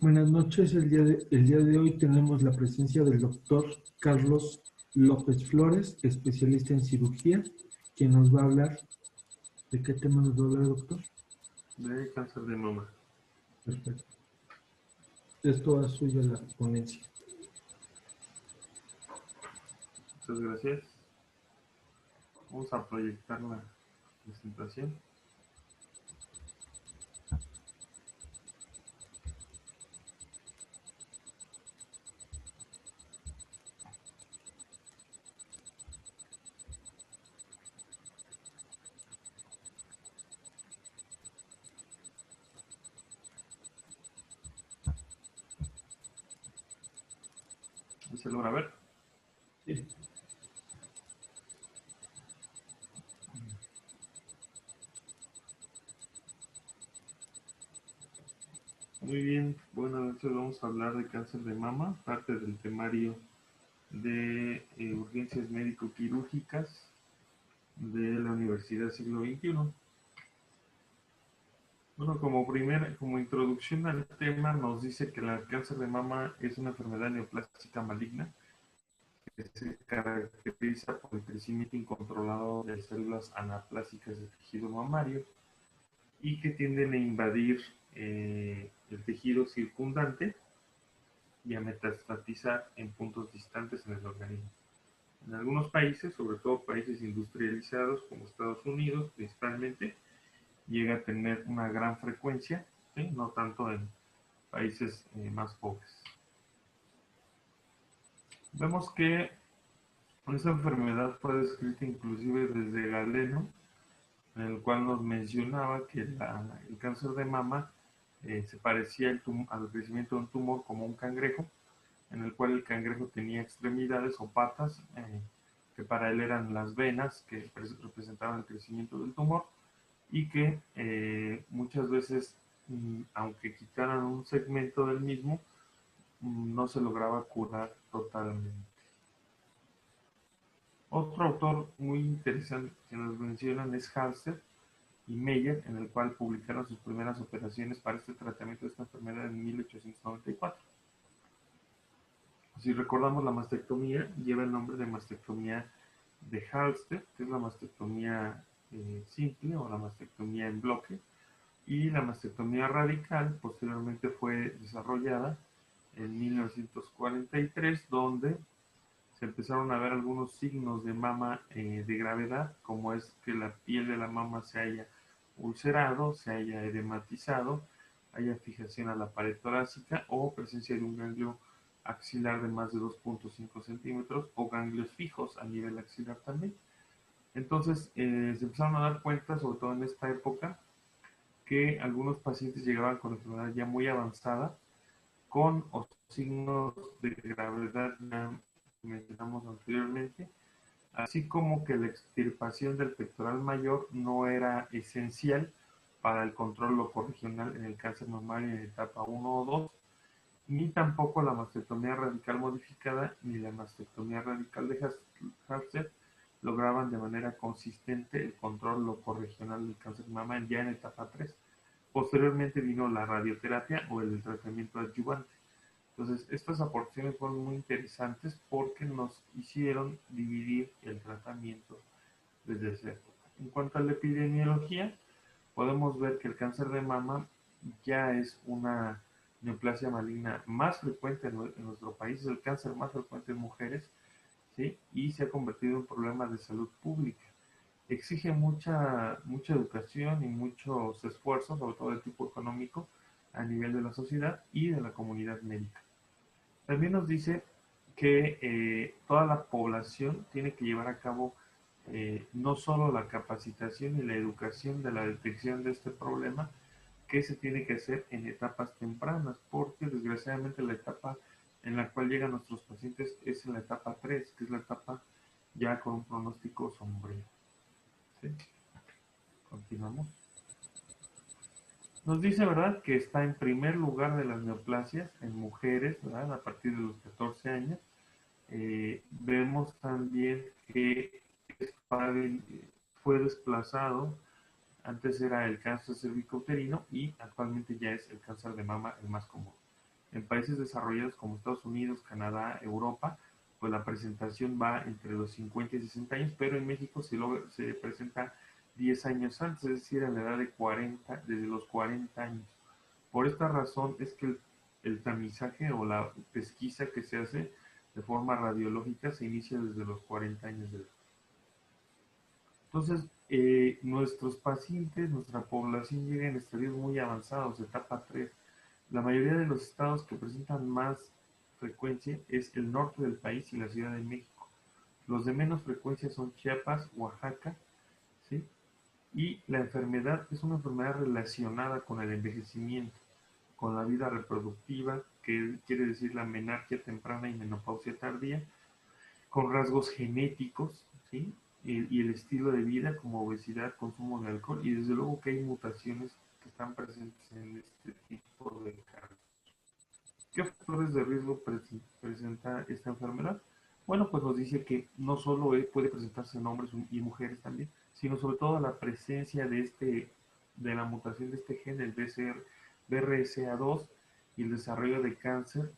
Buenas noches. El día de hoy tenemos la presencia del doctor Carlos López Flores, especialista en cirugía, quien nos va a hablar. ¿De qué tema nos va a hablar, doctor? De cáncer de mama. Perfecto. Es toda suya la ponencia. Muchas gracias. Vamos a proyectar la presentación. ¿Se logra ver? Sí. Muy bien. Bueno, entonces vamos a hablar de cáncer de mama, parte del temario de urgencias médico-quirúrgicas de la Universidad Siglo XXI. Bueno, como introducción al tema, nos dice que el cáncer de mama es una enfermedad neoplástica maligna que se caracteriza por el crecimiento incontrolado de células anaplásicas del tejido mamario y que tienden a invadir el tejido circundante y a metastatizar en puntos distantes en el organismo. En algunos países, sobre todo países industrializados como Estados Unidos principalmente, llega a tener una gran frecuencia, ¿sí? No tanto en países más pobres. Vemos que esta enfermedad fue descrita inclusive desde Galeno, en el cual nos mencionaba que el cáncer de mama se parecía al crecimiento de un tumor como un cangrejo, en el cual el cangrejo tenía extremidades o patas, que para él eran las venas que representaban el crecimiento del tumor, y que muchas veces, aunque quitaran un segmento del mismo, no se lograba curar totalmente. Otro autor muy interesante que nos mencionan es Halster y Meyer, en el cual publicaron sus primeras operaciones para este tratamiento de esta enfermedad en 1894. Si recordamos, la mastectomía lleva el nombre de mastectomía de Halster, que es la mastectomía simple o la mastectomía en bloque, y la mastectomía radical posteriormente fue desarrollada en 1943, donde se empezaron a ver algunos signos de mama de gravedad, como es que la piel de la mama se haya ulcerado, se haya edematizado, haya fijación a la pared torácica o presencia de un ganglio axilar de más de 2.5 centímetros o ganglios fijos a nivel axilar también. Entonces se empezaron a dar cuenta, sobre todo en esta época, que algunos pacientes llegaban con enfermedad ya muy avanzada, con o signos de gravedad ya mencionamos anteriormente, así como que la extirpación del pectoral mayor no era esencial para el control locorregional en el cáncer mamario en etapa 1 o 2, ni tampoco la mastectomía radical modificada ni la mastectomía radical de Hafster lograban de manera consistente el control locorregional del cáncer de mama ya en etapa 3. Posteriormente vino la radioterapia o el tratamiento adyuvante. Entonces, estas aportaciones fueron muy interesantes porque nos hicieron dividir el tratamiento desde esa época. En cuanto a la epidemiología, podemos ver que el cáncer de mama ya es una neoplasia maligna más frecuente en nuestro país, es el cáncer más frecuente en mujeres, ¿sí? Y se ha convertido en un problema de salud pública. Exige mucha educación y muchos esfuerzos, sobre todo de tipo económico, a nivel de la sociedad y de la comunidad médica. También nos dice que toda la población tiene que llevar a cabo no solo la capacitación y la educación de la detección de este problema, que se tiene que hacer en etapas tempranas, porque desgraciadamente la etapa en la cual llegan nuestros pacientes es en la etapa 3, que es la etapa ya con un pronóstico sombrío. ¿Sí? Continuamos. Nos dice, ¿verdad?, que está en primer lugar de las neoplasias en mujeres, ¿verdad?, a partir de los 14 años. Vemos también que fue desplazado, antes era el cáncer cervicouterino y actualmente ya es el cáncer de mama el más común. En países desarrollados como Estados Unidos, Canadá, Europa, pues la presentación va entre los 50 y 60 años, pero en México se presenta 10 años antes, es decir, a la edad de 40, desde los 40 años. Por esta razón es que el tamizaje o la pesquisa que se hace de forma radiológica se inicia desde los 40 años de edad. Entonces, nuestros pacientes, nuestra población llega en estadios muy avanzados, etapa 3. La mayoría de los estados que presentan más frecuencia es el norte del país y la Ciudad de México. Los de menos frecuencia son Chiapas, Oaxaca, ¿sí? Y la enfermedad es una enfermedad relacionada con el envejecimiento, con la vida reproductiva, que quiere decir la menarquia temprana y menopausia tardía, con rasgos genéticos, ¿sí? Y el estilo de vida como obesidad, consumo de alcohol, y desde luego que hay mutaciones que están presentes en este tipo de casos. ¿Qué factores de riesgo presenta esta enfermedad? Bueno, pues nos dice que no solo puede presentarse en hombres y mujeres también, sino sobre todo la presencia de la mutación de este gen, el BRCA2, y el desarrollo de cáncer,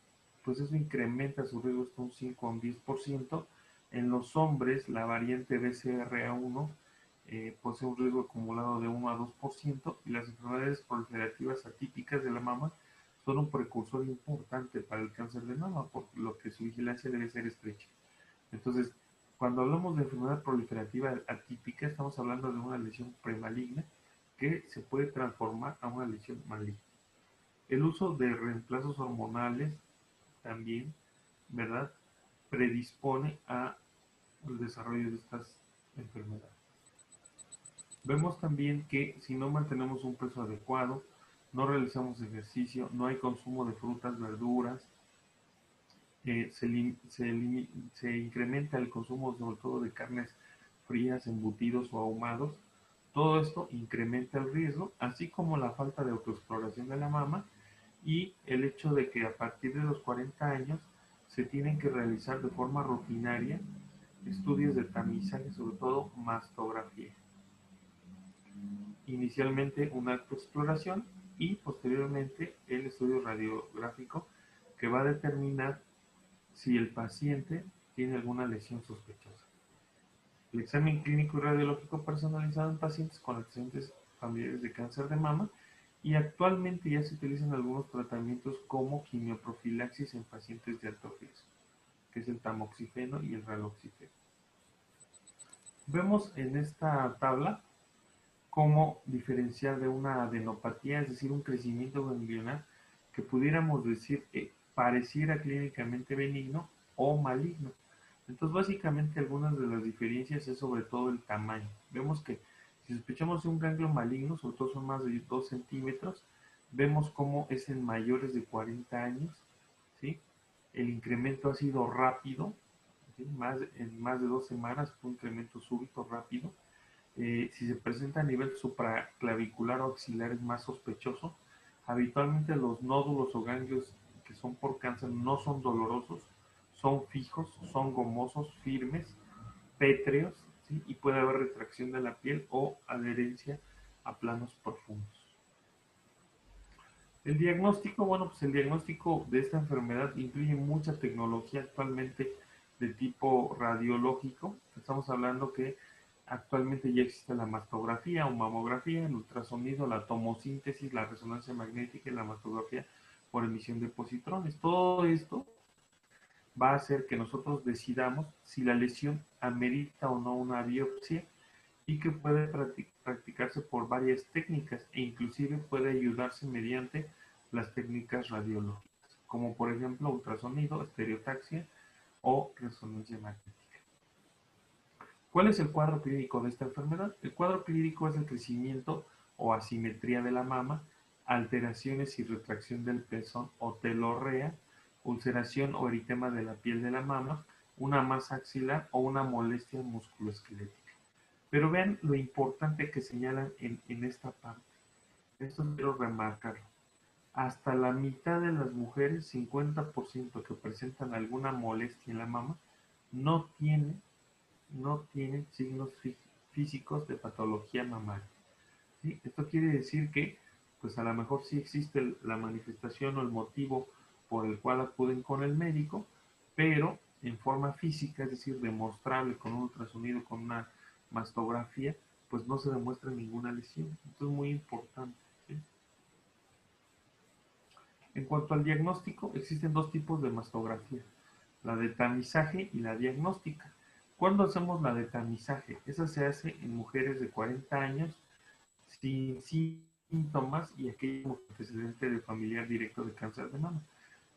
pues eso incrementa su riesgo hasta un 5 a un 10%. En los hombres, la variante BCRA1 posee un riesgo acumulado de 1 a 2%, y las enfermedades proliferativas atípicas de la mama son un precursor importante para el cáncer de mama, por lo que su vigilancia debe ser estrecha. Entonces, cuando hablamos de enfermedad proliferativa atípica, estamos hablando de una lesión premaligna que se puede transformar a una lesión maligna. El uso de reemplazos hormonales también, ¿verdad?, predispone al desarrollo de estas enfermedades. Vemos también que si no mantenemos un peso adecuado, no realizamos ejercicio, no hay consumo de frutas, verduras, se incrementa el consumo sobre todo de carnes frías, embutidos o ahumados. Todo esto incrementa el riesgo, así como la falta de autoexploración de la mama y el hecho de que a partir de los 40 años se tienen que realizar de forma rutinaria estudios de tamizaje, sobre todo mastografía. Inicialmente una autoexploración y posteriormente el estudio radiográfico que va a determinar si el paciente tiene alguna lesión sospechosa. El examen clínico y radiológico personalizado en pacientes con antecedentes familiares de cáncer de mama, y actualmente ya se utilizan algunos tratamientos como quimioprofilaxis en pacientes de alto riesgo, que es el tamoxifeno y el raloxifeno. Vemos en esta tabla cómo diferenciar de una adenopatía, es decir, un crecimiento ganglionar que pudiéramos decir pareciera clínicamente benigno o maligno. Entonces, básicamente, algunas de las diferencias es sobre todo el tamaño. Vemos que si sospechamos de un ganglio maligno, sobre todo son más de 2 centímetros, vemos cómo es en mayores de 40 años, ¿sí? El incremento ha sido rápido, ¿sí? En más de 2 semanas fue un incremento súbito rápido. Si se presenta a nivel supraclavicular o axilar es más sospechoso. Habitualmente los nódulos o ganglios que son por cáncer no son dolorosos, son fijos, son gomosos, firmes, pétreos, ¿sí? Y puede haber retracción de la piel o adherencia a planos profundos. El diagnóstico, bueno, pues el diagnóstico de esta enfermedad incluye mucha tecnología actualmente de tipo radiológico. Estamos hablando que actualmente ya existe la mastografía o mamografía, el ultrasonido, la tomosíntesis, la resonancia magnética y la mastografía por emisión de positrones. Todo esto va a hacer que nosotros decidamos si la lesión amerita o no una biopsia, y que puede practicarse por varias técnicas e inclusive puede ayudarse mediante las técnicas radiológicas, como por ejemplo ultrasonido, estereotaxia o resonancia magnética. ¿Cuál es el cuadro clínico de esta enfermedad? El cuadro clínico es el crecimiento o asimetría de la mama, alteraciones y retracción del pezón o telorrea, ulceración o eritema de la piel de la mama, una masa axilar o una molestia musculoesquelética. Pero vean lo importante que señalan en esta parte. Esto quiero remarcarlo. Hasta la mitad de las mujeres, 50% que presentan alguna molestia en la mama, no tienen signos físicos de patología mamaria. ¿Sí? Esto quiere decir que, pues a lo mejor sí existe la manifestación o el motivo por el cual acuden con el médico, pero en forma física, es decir, demostrable con un ultrasonido, con una mastografía, pues no se demuestra ninguna lesión. Esto es muy importante, ¿sí? En cuanto al diagnóstico, existen dos tipos de mastografía, la de tamizaje y la diagnóstica. ¿Cuándo hacemos la de tamizaje? Esa se hace en mujeres de 40 años sin síntomas y aquellos antecedentes de familiar directo de cáncer de mama.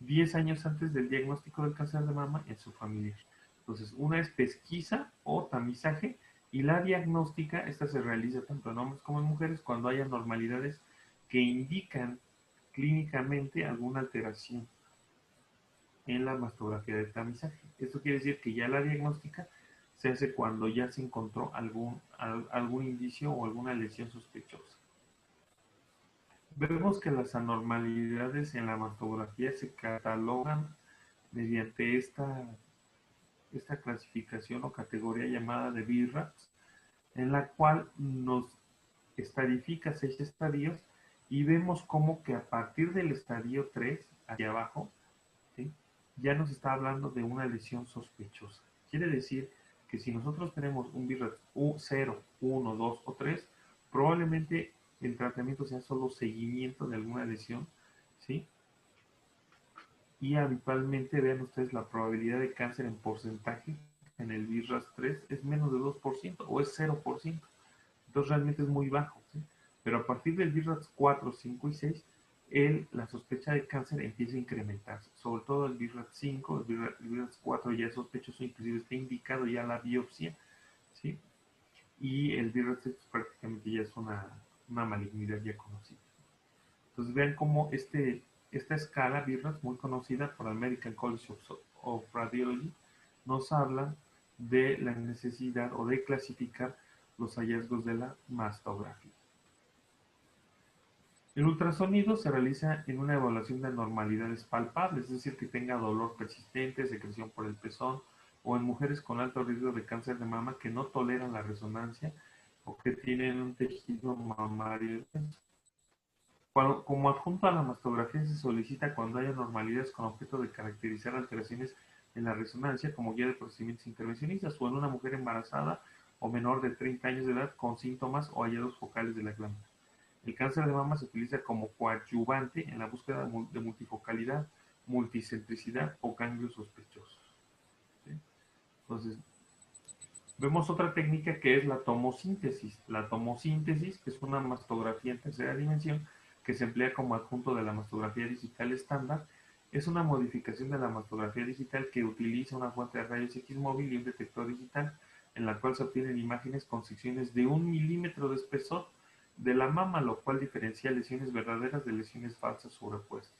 10 años antes del diagnóstico del cáncer de mama en su familiar. Entonces, una es pesquisa o tamizaje y la diagnóstica, esta se realiza tanto en hombres como en mujeres cuando haya anormalidades que indican clínicamente alguna alteración en la mastografía de tamizaje. Esto quiere decir que ya la diagnóstica se hace cuando ya se encontró algún indicio o alguna lesión sospechosa. Vemos que las anormalidades en la mastografía se catalogan mediante esta clasificación o categoría llamada de BIRATS, en la cual nos estadifica 6 estadios y vemos como que a partir del estadio 3 hacia abajo, ¿sí?, ya nos está hablando de una lesión sospechosa. Quiere decir que si nosotros tenemos un BIRATS 0, 1, 2 o 3, probablemente el tratamiento sea solo seguimiento de alguna lesión, ¿sí? Y habitualmente, vean ustedes, la probabilidad de cáncer en porcentaje en el BIRATS 3 es menos de 2% o es 0%. Entonces realmente es muy bajo, ¿sí? Pero a partir del BIRATS 4, 5 y 6, la sospecha de cáncer empieza a incrementarse. Sobre todo el BIRATS 5, el BIRATS 4 ya es sospechoso, inclusive está indicado ya la biopsia, ¿sí? Y el BIRATS 6 prácticamente ya es una malignidad ya conocida. Entonces vean cómo esta escala BIRATS, muy conocida por el American College of Radiology, nos habla de la necesidad o de clasificar los hallazgos de la mastografía. El ultrasonido se realiza en una evaluación de anormalidades palpables, es decir, que tenga dolor persistente, secreción por el pezón, o en mujeres con alto riesgo de cáncer de mama que no toleran la resonancia o que tienen un tejido mamario denso. Como adjunto a la mastografía se solicita cuando haya anormalidades con objeto de caracterizar alteraciones en la resonancia como guía de procedimientos intervencionistas o en una mujer embarazada o menor de 30 años de edad con síntomas o hallazgos focales de la glándula. El cáncer de mama se utiliza como coadyuvante en la búsqueda de multifocalidad, multicentricidad o ganglios sospechosos, ¿sí? Entonces, vemos otra técnica que es la tomosíntesis. La tomosíntesis, que es una mastografía en tercera dimensión, que se emplea como adjunto de la mastografía digital estándar, es una modificación de la mastografía digital que utiliza una fuente de rayos X móvil y un detector digital, en la cual se obtienen imágenes con secciones de 1 milímetro de espesor de la mama, lo cual diferencia lesiones verdaderas de lesiones falsas sobrepuestas.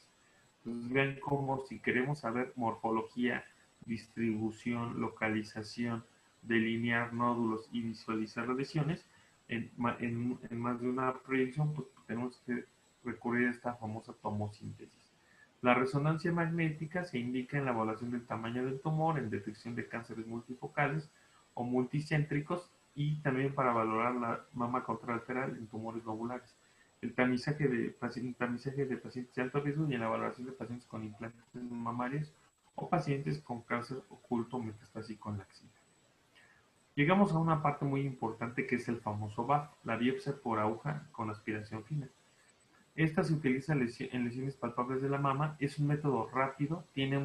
Entonces vean cómo si queremos saber morfología, distribución, localización, delinear nódulos y visualizar las lesiones en más de una proyección, pues tenemos que recurrir a esta famosa tomosíntesis. La resonancia magnética se indica en la evaluación del tamaño del tumor, en detección de cánceres multifocales o multicéntricos y también para valorar la mama contralateral en tumores lobulares. El tamizaje de pacientes de alto riesgo y en la valoración de pacientes con implantes mamarios o pacientes con cáncer oculto metastásico en la axila. Llegamos a una parte muy importante que es el famoso BAF, la biopsia por aguja con aspiración fina. Esta se utiliza en lesiones palpables de la mama, es un método rápido, tiene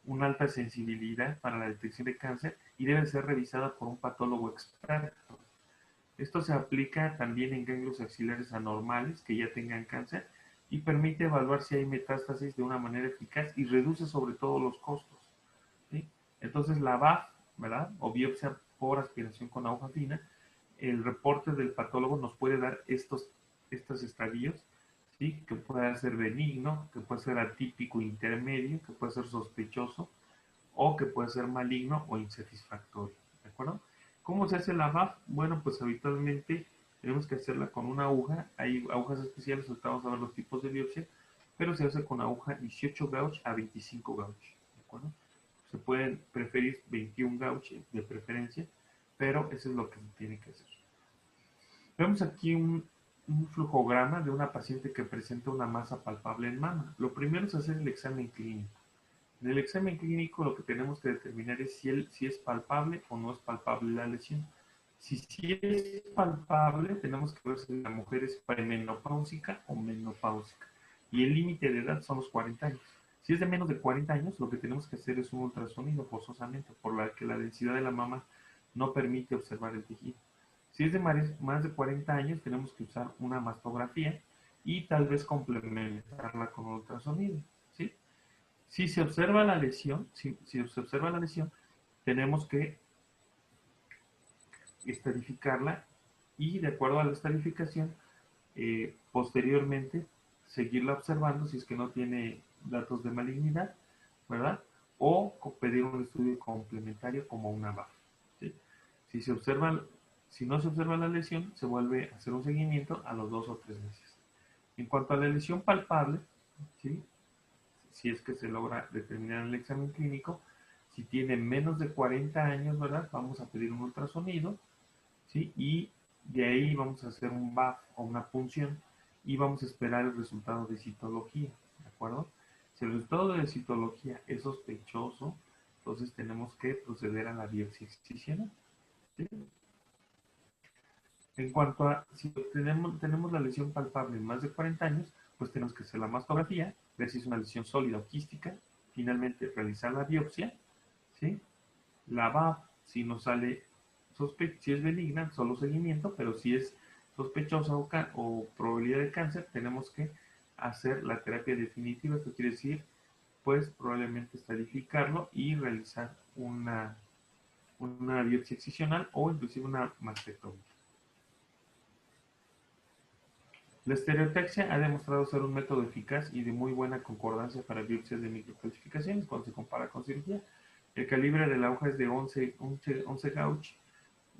una alta sensibilidad para la detección de cáncer y debe ser revisada por un patólogo experto. Esto se aplica también en ganglios axilares anormales que ya tengan cáncer y permite evaluar si hay metástasis de una manera eficaz y reduce sobre todo los costos, ¿sí? Entonces la BAF, ¿verdad?, o biopsia por aspiración con aguja fina, el reporte del patólogo nos puede dar estos estadios, ¿sí?, que puede ser benigno, que puede ser atípico intermedio, que puede ser sospechoso o que puede ser maligno o insatisfactorio, ¿de acuerdo? ¿Cómo se hace la BAF? Bueno, pues habitualmente tenemos que hacerla con una aguja. Hay agujas especiales, ahorita vamos a ver los tipos de biopsia, pero se hace con aguja 18 gauge a 25 gauge, ¿de acuerdo? Se pueden preferir 21 gauge de preferencia, pero eso es lo que se tiene que hacer. Vemos aquí un flujograma de una paciente que presenta una masa palpable en mama. Lo primero es hacer el examen clínico. En el examen clínico lo que tenemos que determinar es si es palpable o no es palpable la lesión. Si es palpable, tenemos que ver si la mujer es premenopáusica o menopáusica. Y el límite de edad son los 40 años. Si es de menos de 40 años, lo que tenemos que hacer es un ultrasonido forzosamente, por la que la densidad de la mama no permite observar el tejido. Si es de más de 40 años, tenemos que usar una mastografía y tal vez complementarla con un ultrasonido, ¿sí? Si se observa la lesión, tenemos que estadificarla y de acuerdo a la estadificación, posteriormente seguirla observando si es que no tiene datos de malignidad, ¿verdad? O pedir un estudio complementario como una VAF, ¿sí? Si se observa, si no se observa la lesión, se vuelve a hacer un seguimiento a los 2 o 3 meses. En cuanto a la lesión palpable, ¿sí? Si es que se logra determinar en el examen clínico, si tiene menos de 40 años, ¿verdad? Vamos a pedir un ultrasonido, ¿sí? Y de ahí vamos a hacer un VAF o una punción y vamos a esperar el resultado de citología, ¿de acuerdo? Si el resultado de citología es sospechoso, entonces tenemos que proceder a la biopsia excisional, ¿sí? En cuanto a si tenemos la lesión palpable en más de 40 años, pues tenemos que hacer la mastografía, ver si es una lesión sólida o quística, finalmente realizar la biopsia, ¿sí? La VAF, si nos sale si es benigna, solo seguimiento, pero si es sospechosa o probabilidad de cáncer, tenemos que hacer la terapia definitiva, esto quiere decir, pues probablemente estadificarlo y realizar una biopsia excisional o inclusive una mastectomía. La estereotexia ha demostrado ser un método eficaz y de muy buena concordancia para biopsias de microcalcificaciones cuando se compara con cirugía. El calibre de la aguja es de 11 gauge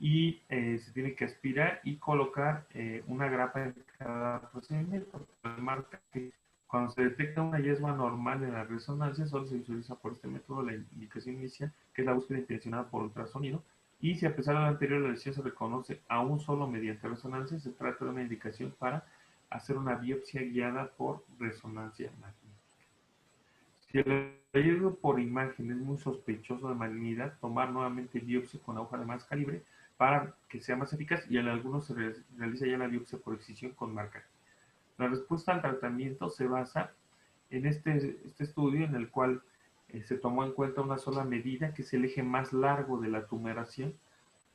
y se tiene que aspirar y colocar una grapa en cada procedimiento. Marca que cuando se detecta un hallazgo anormal en la resonancia, solo se visualiza por este método la indicación inicial, que es la búsqueda intencionada por ultrasonido, y si a pesar de lo anterior la lesión se reconoce aún solo mediante resonancia, se trata de una indicación para hacer una biopsia guiada por resonancia magnética. Si el hallazgo por imagen es muy sospechoso de malignidad, tomar nuevamente biopsia con aguja de más calibre para que sea más eficaz y en algunos se realiza ya la biopsia por excisión con marcaje. La respuesta al tratamiento se basa en este estudio en el cual se tomó en cuenta una sola medida que es el eje más largo de la tumoración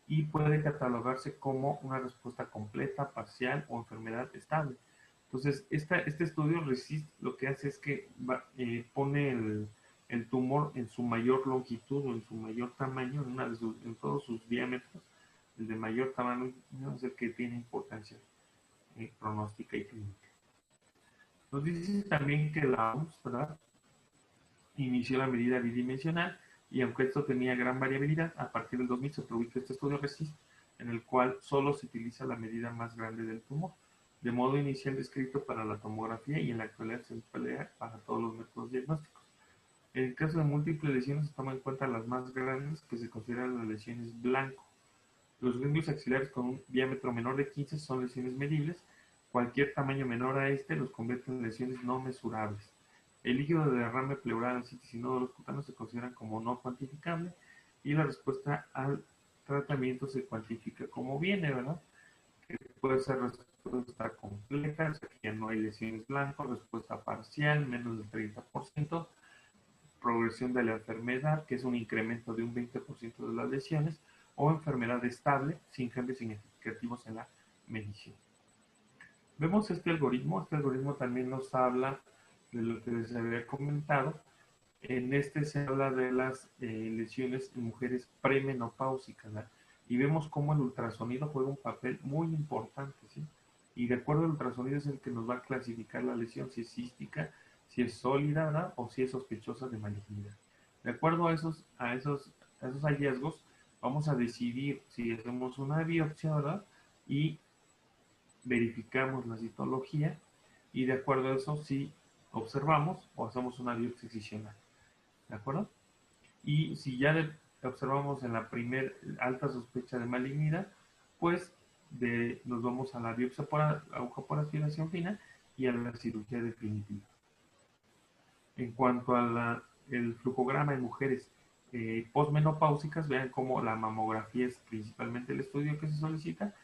y puede catalogarse como una respuesta completa, parcial o enfermedad estable. Entonces, este estudio RECIST lo que hace es que pone el tumor en su mayor longitud o en su mayor tamaño, en todos sus diámetros. El de mayor tamaño es el que tiene importancia pronóstica y clínica. Nos dice también que la OMS, ¿verdad?, inició la medida bidimensional y aunque esto tenía gran variabilidad, a partir del 2000 se publicó este estudio RECIST en el cual solo se utiliza la medida más grande del tumor, de modo inicial descrito para la tomografía y en la actualidad se emplea para todos los métodos diagnósticos. En el caso de múltiples lesiones se toman en cuenta las más grandes que se consideran las lesiones blanco. Los ganglios axilares con un diámetro menor de 15 son lesiones medibles. Cualquier tamaño menor a este los convierte en lesiones no mesurables. El líquido de derrame pleural, ascites y nódulos cutáneos se consideran como no cuantificable y la respuesta al tratamiento se cuantifica como viene, ¿verdad? Que puede ser respuesta completa, o sea que ya no hay lesiones blancas, respuesta parcial, menos del 30%, progresión de la enfermedad, que es un incremento de un 20% de las lesiones, o enfermedad estable, sin cambios significativos en la medición. Vemos este algoritmo también nos habla de lo que les había comentado. En este se habla de las lesiones en mujeres premenopáusicas, ¿verdad? Y vemos cómo el ultrasonido juega un papel muy importante, ¿sí? Y de acuerdo al ultrasonido es el que nos va a clasificar la lesión, si es cística, si es sólida, ¿verdad?, o si es sospechosa de malignidad. De acuerdo a esos hallazgos, vamos a decidir si hacemos una biopsia, ¿verdad?, y verificamos la citología, y de acuerdo a eso, si observamos o hacemos una biopsia excisional. ¿De acuerdo? Y si ya observamos en la primer alta sospecha de malignidad, pues nos vamos a la biopsia por aguja por aspiración fina y a la cirugía definitiva. En cuanto a el flujograma en mujeres postmenopáusicas, vean cómo la mamografía es principalmente el estudio que se solicita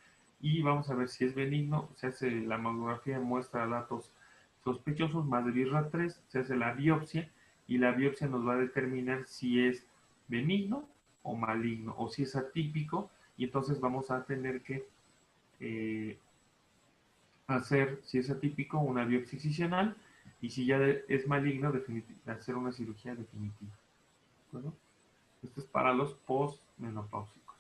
y vamos a ver si es benigno. Se hace la mamografía, muestra datos sospechosos más de BRAF3, se hace la biopsia y la biopsia nos va a determinar si es benigno o maligno o si es atípico, y entonces vamos a tener que hacer, si es atípico, una biopsia excisional, y si ya es maligno, hacer una cirugía definitiva. ¿Bueno? Esto es para los postmenopáusicos.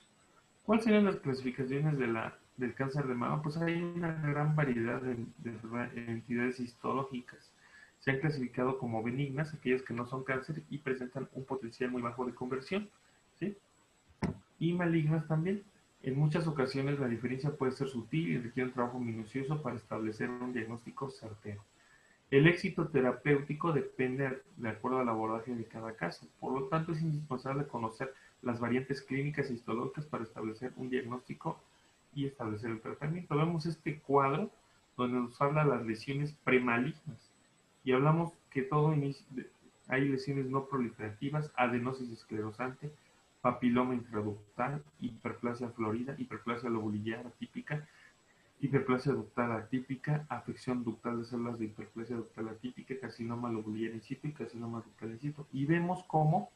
¿Cuáles serían las clasificaciones del cáncer de mama? Pues hay una gran variedad de entidades histológicas. Se han clasificado como benignas, aquellas que no son cáncer y presentan un potencial muy bajo de conversión, ¿sí? Y malignas también. En muchas ocasiones la diferencia puede ser sutil y requiere un trabajo minucioso para establecer un diagnóstico certero. El éxito terapéutico depende de acuerdo al abordaje de cada caso. Por lo tanto, es indispensable conocer las variantes clínicas e histológicas para establecer un diagnóstico y establecer el tratamiento. Vemos este cuadro donde nos habla de las lesiones premalignas y hablamos que hay lesiones no proliferativas, adenosis esclerosante, papiloma intraductal, hiperplasia florida, hiperplasia lobulillar atípica, hiperplasia ductal atípica, afección ductal de células de hiperplasia ductal atípica, carcinoma lobulillar in situ y carcinoma ductal in situ. Y vemos cómo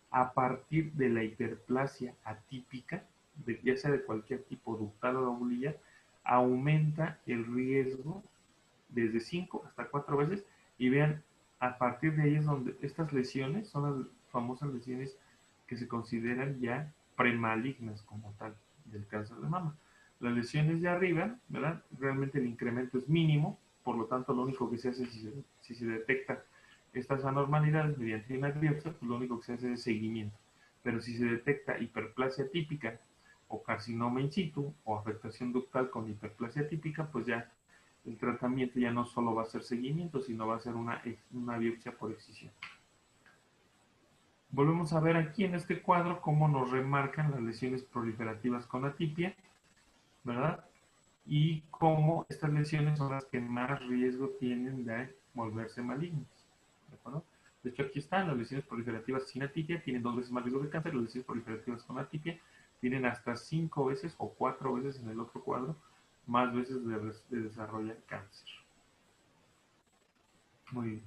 a partir de la hiperplasia atípica, ya sea de cualquier tipo ductal o lobulillar, aumenta el riesgo desde 5 hasta 4 veces, y vean, a partir de ahí es donde estas lesiones son las famosas lesiones que se consideran ya premalignas como tal del cáncer de mama. Las lesiones de arriba, ¿verdad? Realmente el incremento es mínimo, por lo tanto lo único que se hace si se detecta estas anormalidades mediante una biopsia, pues lo único que se hace es seguimiento. Pero si se detecta hiperplasia típica o carcinoma in situ o afectación ductal con hiperplasia típica, pues ya el tratamiento ya no solo va a ser seguimiento, sino va a ser una biopsia por excisión. Volvemos a ver aquí en este cuadro cómo nos remarcan las lesiones proliferativas con atipia, ¿verdad? Y cómo estas lesiones son las que más riesgo tienen de volverse malignas, ¿de acuerdo? De hecho, aquí están las lesiones proliferativas sin atipia, tienen 2 veces más riesgo de cáncer. Las lesiones proliferativas con atipia tienen hasta 5 veces o 4 veces en el otro cuadro más veces de desarrollar cáncer. Muy bien.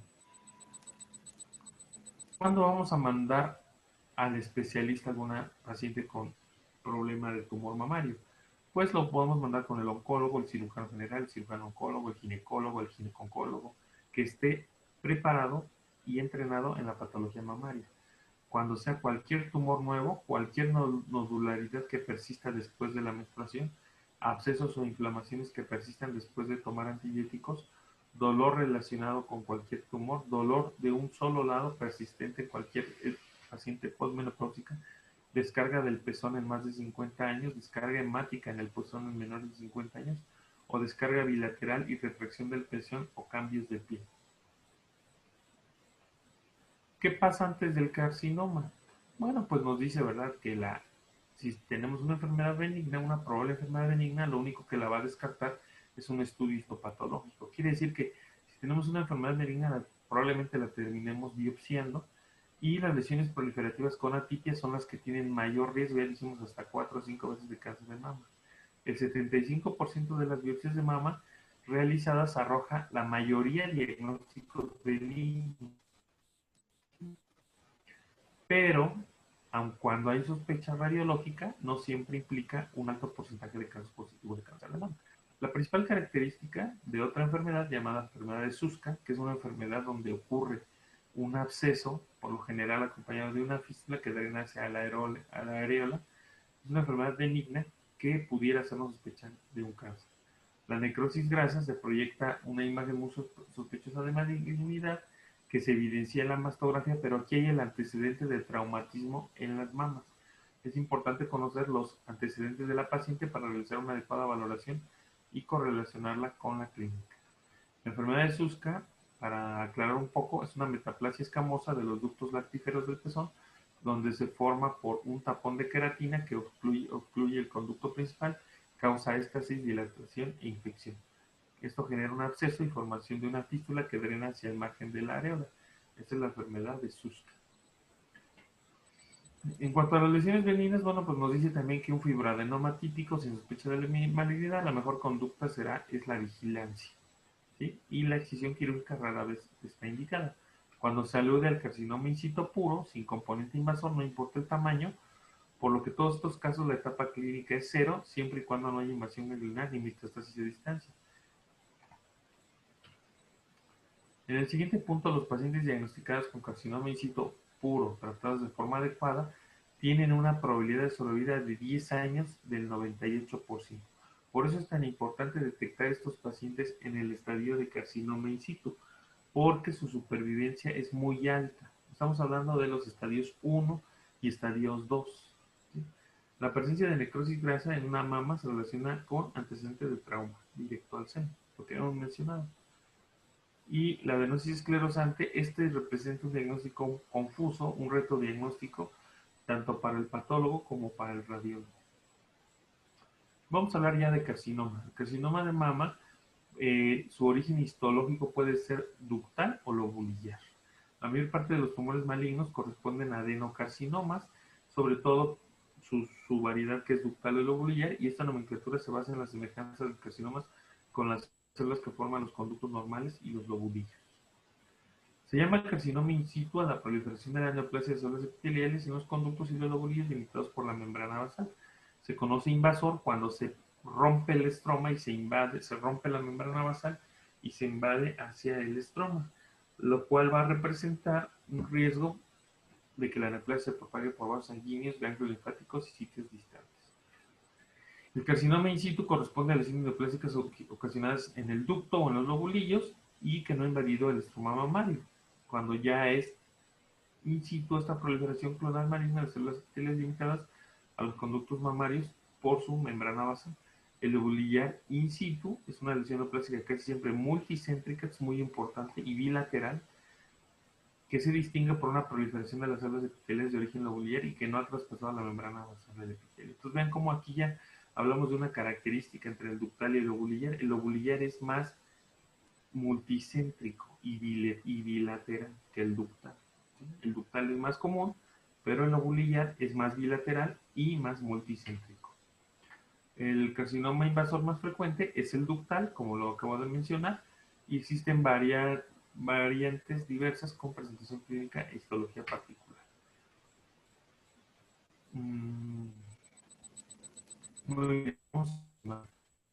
¿Cuándo vamos a mandar al especialista a alguna paciente con problema de tumor mamario? Pues lo podemos mandar con el oncólogo, el cirujano general, el cirujano oncólogo, el ginecólogo, el gineconcólogo, que esté preparado y entrenado en la patología mamaria. Cuando sea cualquier tumor nuevo, cualquier nodularidad que persista después de la menstruación, abscesos o inflamaciones que persistan después de tomar antibióticos, dolor relacionado con cualquier tumor, dolor de un solo lado persistente en cualquier paciente postmenopáusica, descarga del pezón en más de 50 años, descarga hemática en el pezón en menores de 50 años, o descarga bilateral y retracción del pezón o cambios de piel. ¿Qué pasa antes del carcinoma? Bueno, pues nos dice, ¿verdad?, que si tenemos una enfermedad benigna, una probable enfermedad benigna, lo único que la va a descartar es un estudio histopatológico. Quiere decir que si tenemos una enfermedad benigna, probablemente la terminemos biopsiando, y las lesiones proliferativas con atipia son las que tienen mayor riesgo, ya dijimos hasta 4 o 5 veces de cáncer de mama. El 75% de las biopsias de mama realizadas arroja la mayoría de diagnósticos benignos. Pero, aun cuando hay sospecha radiológica, no siempre implica un alto porcentaje de casos positivos de cáncer de mama. La principal característica de otra enfermedad llamada enfermedad de Suska, que es una enfermedad donde ocurre un absceso, por lo general acompañado de una fístula que drena hacia la areola, es una enfermedad benigna que pudiera hacernos sospechar de un cáncer. La necrosis grasa se proyecta una imagen muy sospechosa de malignidad que se evidencia en la mastografía, pero aquí hay el antecedente de traumatismo en las mamas. Es importante conocer los antecedentes de la paciente para realizar una adecuada valoración y correlacionarla con la clínica. La enfermedad de Suska, para aclarar un poco, es una metaplasia escamosa de los ductos lactíferos del pezón, donde se forma por un tapón de queratina que obstruye el conducto principal, Causa éstasis, dilatación e infección. Esto genera un absceso y formación de una fístula que drena hacia el margen de la areola. Esta es la enfermedad de Suska. En cuanto a las lesiones benignas, bueno, pues nos dice también que un fibroadenoma típico sin sospecha de malignidad, la mejor conducta es la vigilancia, ¿sí? Y la excisión quirúrgica rara vez está indicada. Cuando se alude al carcinoma in situ puro, sin componente invasor, no importa el tamaño, por lo que en todos estos casos la etapa clínica es 0, siempre y cuando no haya invasión ganglionar ni metástasis de distancia. En el siguiente punto, los pacientes diagnosticados con carcinoma in situ puro, tratados de forma adecuada, tienen una probabilidad de sobrevida de 10 años del 98%. Por eso es tan importante detectar estos pacientes en el estadio de carcinoma in situ, porque su supervivencia es muy alta. Estamos hablando de los estadios 1 y estadios 2. ¿Sí? La presencia de necrosis grasa en una mama se relaciona con antecedentes de trauma directo al seno, lo que hemos mencionado. Y la adenosis esclerosante, representa un diagnóstico confuso, un reto diagnóstico, tanto para el patólogo como para el radiólogo. Vamos a hablar ya de carcinoma. El carcinoma de mama, su origen histológico puede ser ductal o lobulillar. La mayor parte de los tumores malignos corresponden a adenocarcinomas, sobre todo su variedad que es ductal o lobulillar, y esta nomenclatura se basa en las semejanzas de carcinomas con las células que forman los conductos normales y los lobulillos. Se llama carcinoma in situ a la proliferación de la neoplasia de células epiteliales en los conductos y los lobulillos limitados por la membrana basal. Se conoce invasor cuando se rompe el estroma y se rompe la membrana basal y se invade hacia el estroma, lo cual va a representar un riesgo de que la neoplasia se propague por vasos sanguíneos, ganglios linfáticos y sitios distantes. El carcinoma in situ corresponde a lesiones neoplásicas ocasionadas en el ducto o en los lobulillos y que no ha invadido el estroma mamario. Cuando ya es in situ esta proliferación clonal maligna de células epiteliales limitadas a los conductos mamarios por su membrana basal. El lobulillar in situ es una lesión neoplástica casi siempre multicéntrica, es muy importante, y bilateral, que se distingue por una proliferación de las células epiteliales de origen lobulillar y que no ha traspasado la membrana basal del epitelio. Entonces vean cómo aquí ya hablamos de una característica entre el ductal y el lobulillar. El lobulillar es más multicéntrico y bilateral que el ductal. El ductal es más común, pero el lobulillar es más bilateral y más multicéntrico. El carcinoma invasor más frecuente es el ductal, como lo acabo de mencionar, y existen variantes diversas con presentación clínica e histología particular. Muy bien. En el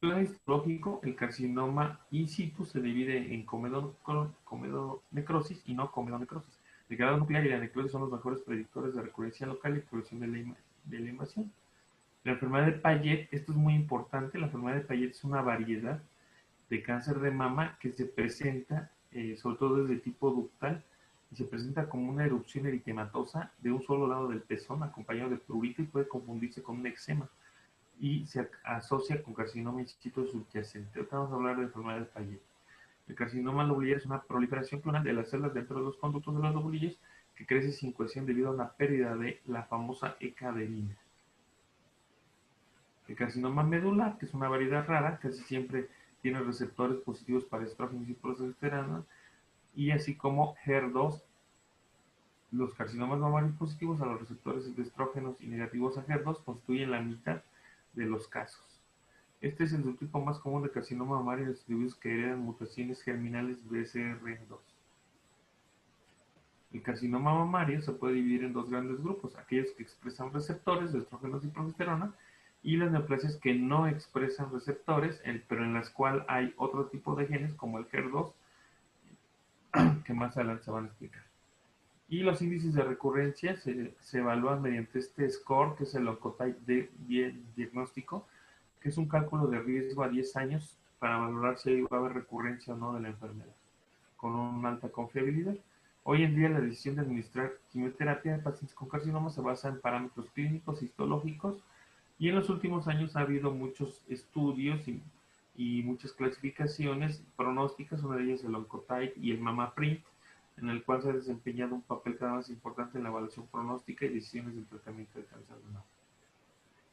plan histológico, el carcinoma in situ se divide en comedonecrosis y no comedonecrosis. El grado nuclear y la necrosis son los mejores predictores de recurrencia local y progresión de la invasión. La enfermedad de Payet, esto es muy importante, la enfermedad de Payet es una variedad de cáncer de mama que se presenta, sobre todo desde tipo ductal, y se presenta como una erupción eritematosa de un solo lado del pezón, acompañado de prurito, y puede confundirse con un eczema, y se asocia con carcinoma in situ subyacente. Ahora vamos a hablar de enfermedad de Payet. El carcinoma lobulillar es una proliferación clonal de las células dentro de los conductos de los lobulillos que crece sin cohesión debido a una pérdida de la famosa E-cadenina. El carcinoma medular, que es una variedad rara, casi siempre tiene receptores positivos para estrógenos y progesterona, y así como HER2, los carcinomas mamarios positivos a los receptores de estrógenos y negativos a HER2 constituyen la mitad de los casos. Este es el subtipo más común de carcinoma mamario en los individuos que heredan mutaciones germinales BCR2. El carcinoma mamario se puede dividir en dos grandes grupos: aquellos que expresan receptores de estrógenos y progesterona, y las neoplasias que no expresan receptores, pero en las cuales hay otro tipo de genes como el HER2, que más adelante se van a explicar. Y los índices de recurrencia se evalúan mediante este score, que es el Oncotype de diagnóstico, que es un cálculo de riesgo a 10 años para valorar si va a haber recurrencia o no de la enfermedad, con una alta confiabilidad. Hoy en día la decisión de administrar quimioterapia en pacientes con carcinoma se basa en parámetros clínicos, histológicos, y en los últimos años ha habido muchos estudios y muchas clasificaciones pronósticas, una de ellas el Oncotype y el MammaPrint, en el cual se ha desempeñado un papel cada vez más importante en la evaluación pronóstica y decisiones del tratamiento de cáncer de mama.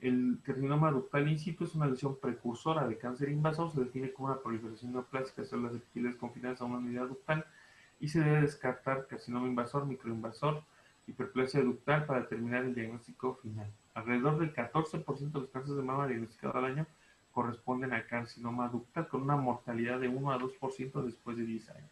El carcinoma ductal in situ es una lesión precursora de cáncer invasor, se define como una proliferación neoplástica de células epiteliales confinadas a una unidad ductal y se debe descartar carcinoma invasor, microinvasor, hiperplasia ductal para determinar el diagnóstico final. Alrededor del 14% de los cánceres de mama diagnosticados al año corresponden a carcinoma ductal, con una mortalidad de 1 a 2% después de 10 años.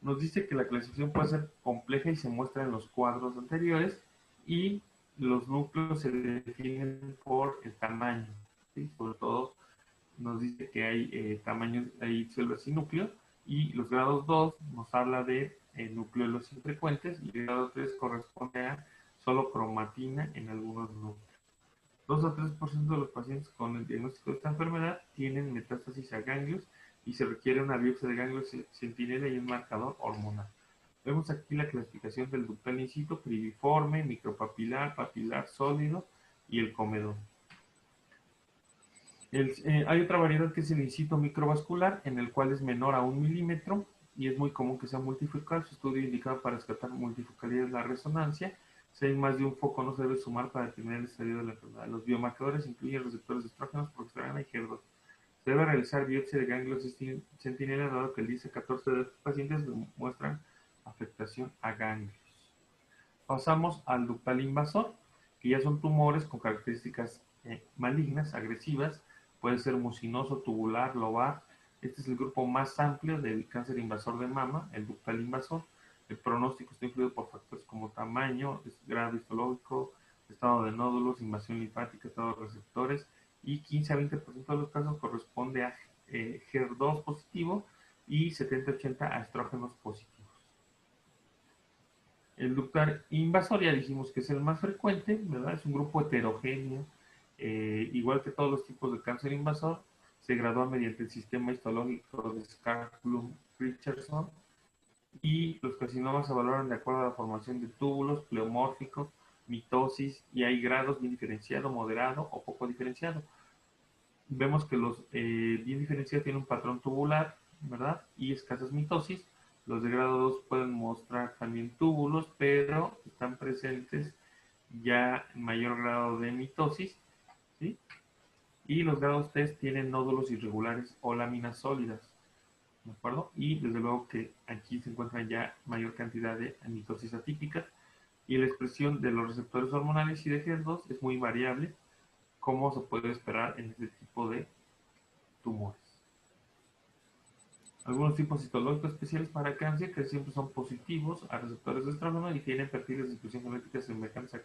Nos dice que la clasificación puede ser compleja y se muestra en los cuadros anteriores, y los núcleos se definen por el tamaño, ¿sí? Sobre todo nos dice que hay tamaños, hay células sin núcleo, y los grados 2 nos habla de nucleolos infrecuentes, y el grado 3 corresponde a solo cromatina en algunos núcleos. 2 a 3% de los pacientes con el diagnóstico de esta enfermedad tienen metástasis a ganglios y se requiere una biopsia de ganglios centinela y un marcador hormonal. Vemos aquí la clasificación del ductal in situ: cribiforme, micropapilar, papilar sólido y el comedón. Hay otra variedad que es el in situ microvascular, en el cual es menor a 1 milímetro y es muy común que sea multifocal. Su estudio indicado para descartar multifocalidad es la resonancia. Si hay más de un foco, no se debe sumar para determinar el estadio de la enfermedad. Los biomarcadores incluyen receptores de estrógenos, progesterona y HER2. Se debe realizar biopsia de ganglios centinela, dado que el 10 a 14 de estos pacientes muestran afectación a ganglios. Pasamos al ductal invasor, que ya son tumores con características malignas, agresivas. Puede ser mucinoso, tubular, lobar. Este es el grupo más amplio del cáncer invasor de mama, el ductal invasor. El pronóstico está influido por factores como tamaño, grado histológico, estado de nódulos, invasión linfática, estado de receptores, y 15 a 20% de los casos corresponde a HER2 positivo y 70-80 a estrógenos positivos. El ductal invasor ya dijimos que es el más frecuente, ¿verdad? Es un grupo heterogéneo, igual que todos los tipos de cáncer invasor. Se gradúa mediante el sistema histológico de Scarp-Bloom-Richardson, y los carcinomas se valoran de acuerdo a la formación de túbulos, pleomórficos, mitosis, y hay grados bien diferenciado, moderado o poco diferenciado. Vemos que los bien diferenciados tienen un patrón tubular, ¿verdad? Y escasas mitosis. Los de grado 2 pueden mostrar también túbulos, pero están presentes ya en mayor grado de mitosis, ¿sí? Y los grados 3 tienen nódulos irregulares o láminas sólidas, ¿de acuerdo? Y desde luego que aquí se encuentran ya mayor cantidad de mitosis atípicas, y la expresión de los receptores hormonales y de HER2 es muy variable, como se puede esperar en este tipo de tumores. Algunos tipos histológicos especiales para cáncer, que siempre son positivos a receptores de estrógeno y tienen perfiles de expresión genética semejantes a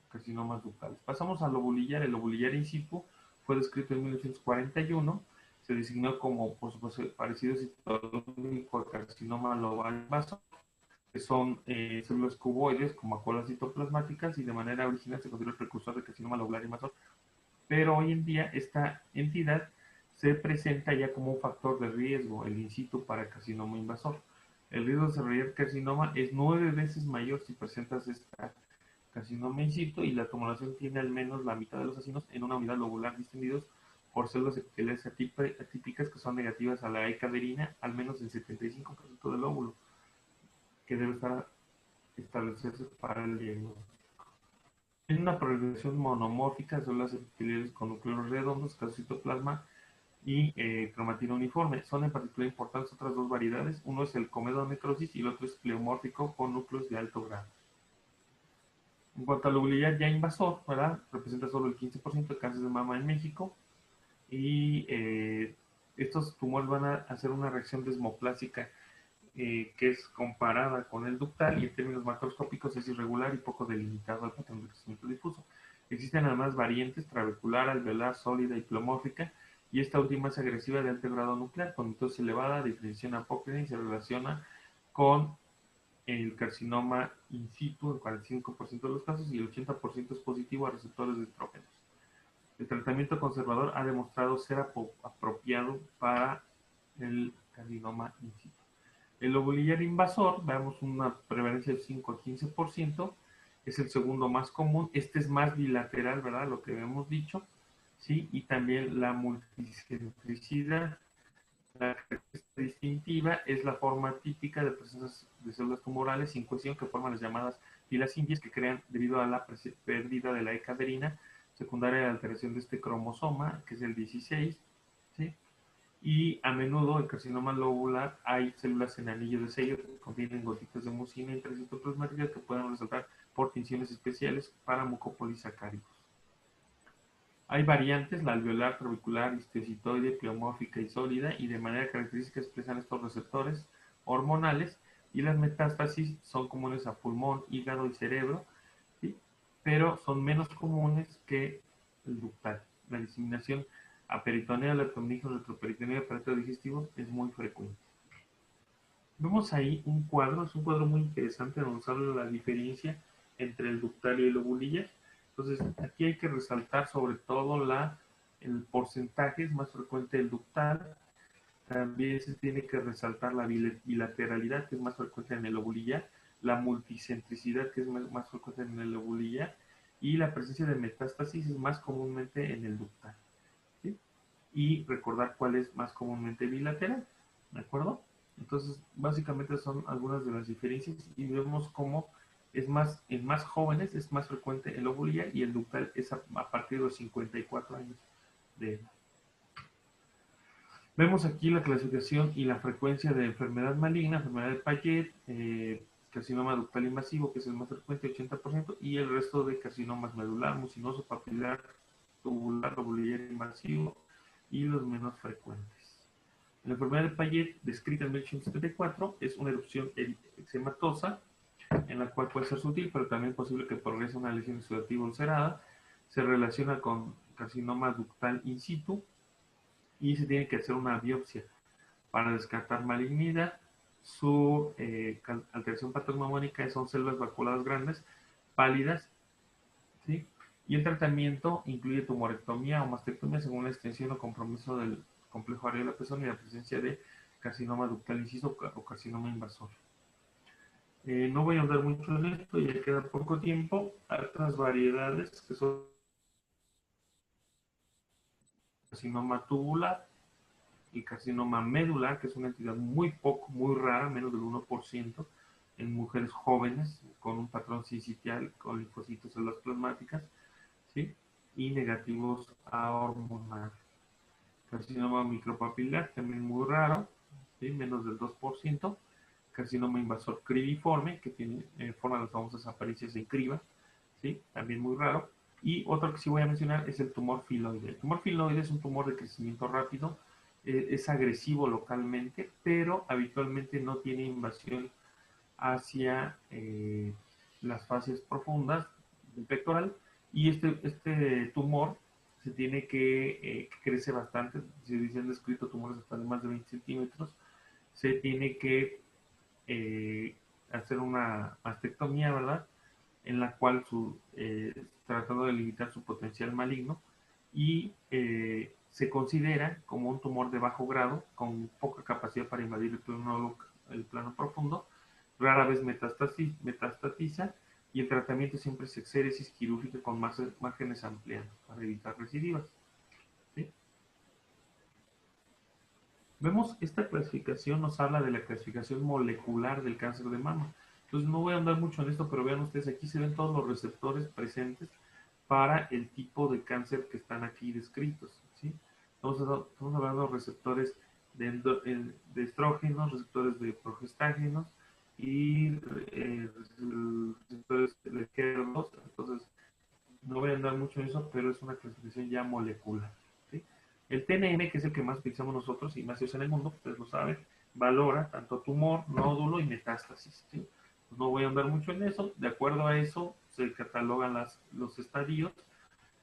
carcinomas ductales. Pasamos al lobulillar. El lobulillar in situ fue descrito en 1941. Se designó como por su parecido histológico al carcinoma lobar invasor, que son células cuboides con vacuolas citoplasmáticas, y de manera original se considera el precursor del carcinoma lobar invasor. Pero hoy en día esta entidad se presenta ya como un factor de riesgo, el in situ, para carcinoma invasor. El riesgo de desarrollar carcinoma es 9 veces mayor si presentas esta carcinoma in situ, y la tumoración tiene al menos la mitad de los acinos en una unidad lobular distendidos por células epiteliales atípicas que son negativas a la E-caderina, al menos en 75% del óvulo, que debe estar establecerse para el diagnóstico. Tiene una proliferación monomórfica de células epiteliales con núcleos redondos, citoplasma y cromatina uniforme. Son en particular importantes otras dos variedades. Uno es el comedón necrosis y el otro es pleomórfico con núcleos de alto grado. En cuanto a lobulillar ya invasor, ¿verdad? Representa solo el 15% de cáncer de mama en México, y estos tumores van a hacer una reacción desmoplásica que es comparada con el ductal, y en términos macroscópicos es irregular y poco delimitado al patrón de crecimiento difuso. Existen además variantes: trabecular, alveolar, sólida y pleomórfica, y esta última es agresiva de alto grado nuclear, con mitosis elevada, diferenciación apócrina, y se relaciona con el carcinoma in situ en 45% de los casos, y el 80% es positivo a receptores de estrógenos. El tratamiento conservador ha demostrado ser apropiado para el carcinoma in situ. El lobulillar invasor, veamos una prevalencia de 5 a 15%, es el segundo más común. Este es más bilateral, ¿verdad? Lo que habíamos dicho, ¿sí? Y también la multicentricidad, La característica distintiva es la forma típica de presencia de células tumorales sin cohesión que forman las llamadas filas indias que crean debido a la pérdida de la E-cadherina secundaria de la alteración de este cromosoma, que es el 16, ¿sí? Y a menudo en carcinoma lobular hay células en anillo de sello que contienen gotitas de mucina intracitoplasmática que pueden resaltar por tinciones especiales para mucopolisacáridos. Hay variantes, la alveolar, trabecular, histiocytoide, pleomórfica y sólida, y de manera característica expresan estos receptores hormonales, y las metástasis son comunes a pulmón, hígado y cerebro, ¿sí? Pero son menos comunes que el ductal. La diseminación a peritoneo, leptomeningo, retroperitoneo y aparato digestivo es muy frecuente. Vemos ahí un cuadro, es un cuadro muy interesante donde nos habla la diferencia entre el ductal y el lobulillar. Entonces, aquí hay que resaltar sobre todo el porcentaje, es más frecuente el ductal. También se tiene que resaltar la bilateralidad, que es más frecuente en el lobulillar, la multicentricidad, que es más frecuente en el lobulillar, y la presencia de metástasis es más comúnmente en el ductal, ¿sí? Y recordar cuál es más comúnmente bilateral, ¿de acuerdo? Entonces, básicamente son algunas de las diferencias y vemos cómo en más jóvenes es más frecuente el lobulillar y el ductal es a partir de los 54 años de edad. Vemos aquí la clasificación y la frecuencia de enfermedad maligna, enfermedad de Payet, carcinoma ductal invasivo, que es el más frecuente, 80%, y el resto de carcinomas medular, mucinoso, papilar, tubular, lobulillar invasivo, y los menos frecuentes. La enfermedad de Payet, descrita en 1874, es una erupción eczematosa, en la cual puede ser sutil, pero también es posible que progrese una lesión exudativa ulcerada. Se relaciona con carcinoma ductal in situ y se tiene que hacer una biopsia para descartar malignidad. Su alteración patognomónica son células vacuoladas grandes, pálidas, ¿sí? Y el tratamiento incluye tumorectomía o mastectomía según la extensión o compromiso del complejo areola-pezón y la presencia de carcinoma ductal inciso o carcinoma invasor. No voy a hablar mucho en esto, ya queda poco tiempo. Otras variedades que son carcinoma tubular y carcinoma medular, que es una entidad muy rara, menos del 1%, en mujeres jóvenes con un patrón sincitial con linfocitos células plasmáticas, ¿sí? Y negativos a hormonal. Carcinoma micropapilar, también muy raro, ¿sí? Menos del 2%. Carcinoma invasor cribiforme, que tiene forma de las famosas apariencias de criba, ¿sí? También muy raro. Y otro que sí voy a mencionar es el tumor filoide. El tumor filoide es un tumor de crecimiento rápido, es agresivo localmente, pero habitualmente no tiene invasión hacia las fases profundas del pectoral, y este tumor se tiene que crece bastante, se han descrito tumores hasta de más de 20 centímetros, se tiene que hacer una mastectomía, ¿verdad? En la cual tratando de limitar su potencial maligno, y se considera como un tumor de bajo grado con poca capacidad para invadir el plano profundo, rara vez metastatiza, y el tratamiento siempre es exéresis quirúrgica con márgenes ampliados para evitar recidivas, ¿sí? Vemos esta clasificación, nos habla de la clasificación molecular del cáncer de mama. Entonces no voy a andar mucho en esto, pero vean ustedes, aquí se ven todos los receptores presentes para el tipo de cáncer que están aquí descritos, ¿sí? Estamos hablando de receptores de estrógenos, receptores de progestágenos y receptores de HER2. Entonces no voy a andar mucho en eso, pero es una clasificación ya molecular, ¿sí? El TNM, que es el que más utilizamos nosotros y más se usa en el mundo, ustedes lo saben, valora tanto tumor, nódulo y metástasis, ¿sí? Pues no voy a andar mucho en eso. De acuerdo a eso se catalogan los estadios,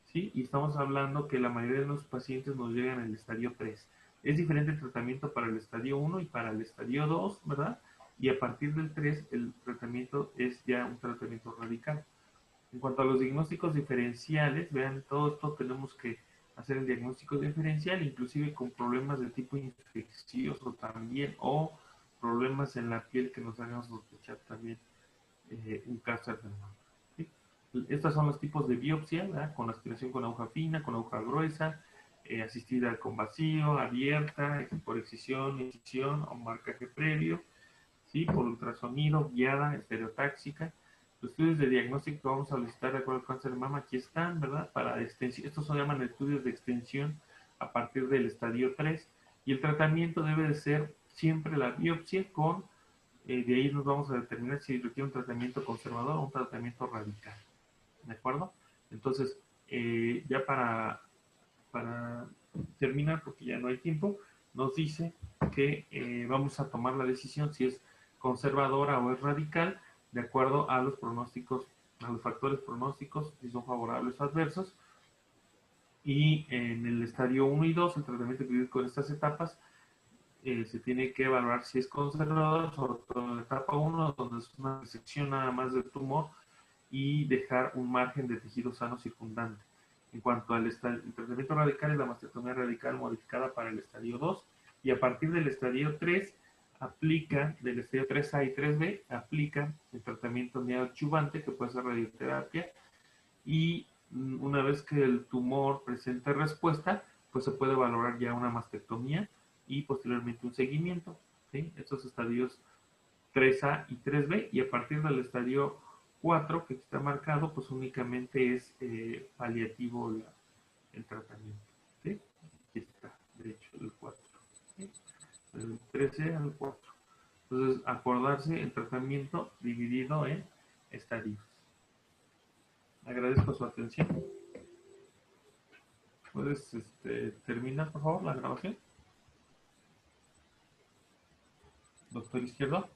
¿sí? Y estamos hablando que la mayoría de los pacientes nos llegan al estadio 3. Es diferente el tratamiento para el estadio 1 y para el estadio 2, ¿verdad? Y a partir del 3 el tratamiento es ya un tratamiento radical. En cuanto a los diagnósticos diferenciales, vean, todo esto tenemos que hacer el diagnóstico diferencial, inclusive con problemas de tipo infeccioso también, o problemas en la piel que nos hagan sospechar también un cáncer de mama, ¿sí? Estos son los tipos de biopsia, ¿verdad? Con aspiración con aguja fina, con aguja gruesa, asistida con vacío, abierta, por excisión, incisión o marcaje previo, ¿sí? Por ultrasonido, guiada, estereotáxica. Los estudios de diagnóstico que vamos a solicitar de acuerdo al cáncer de mama aquí están, ¿verdad? Para extensión, estos se llaman estudios de extensión a partir del estadio 3 y el tratamiento debe de ser siempre la biopsia con, de ahí nos vamos a determinar si requiere un tratamiento conservador o un tratamiento radical, ¿de acuerdo? Entonces, ya para terminar, porque ya no hay tiempo, nos dice que vamos a tomar la decisión si es conservadora o es radical, de acuerdo a los pronósticos, a los factores pronósticos, si son favorables o adversos. Y en el estadio 1 y 2, el tratamiento clínico en estas etapas, se tiene que evaluar si es conservador, sobre todo en la etapa 1, donde es una resección nada más del tumor y dejar un margen de tejido sano circundante. En cuanto al el tratamiento radical, es la mastectomía radical modificada para el estadio 2 y a partir del estadio 3 aplica, del estadio 3A y 3B, aplica el tratamiento neoadyuvante que puede ser radioterapia y una vez que el tumor presente respuesta, pues se puede valorar ya una mastectomía y posteriormente un seguimiento, ¿sí? Estos estadios 3A y 3B y a partir del estadio 4 que está marcado, pues únicamente es paliativo el tratamiento, ¿sí? Aquí está, de hecho, el 4, ¿sí? Del 13 al 4. Entonces, acordarse el tratamiento dividido en estadios. Agradezco su atención. ¿Puedes terminar, por favor, la grabación? Doctor Izquierdo.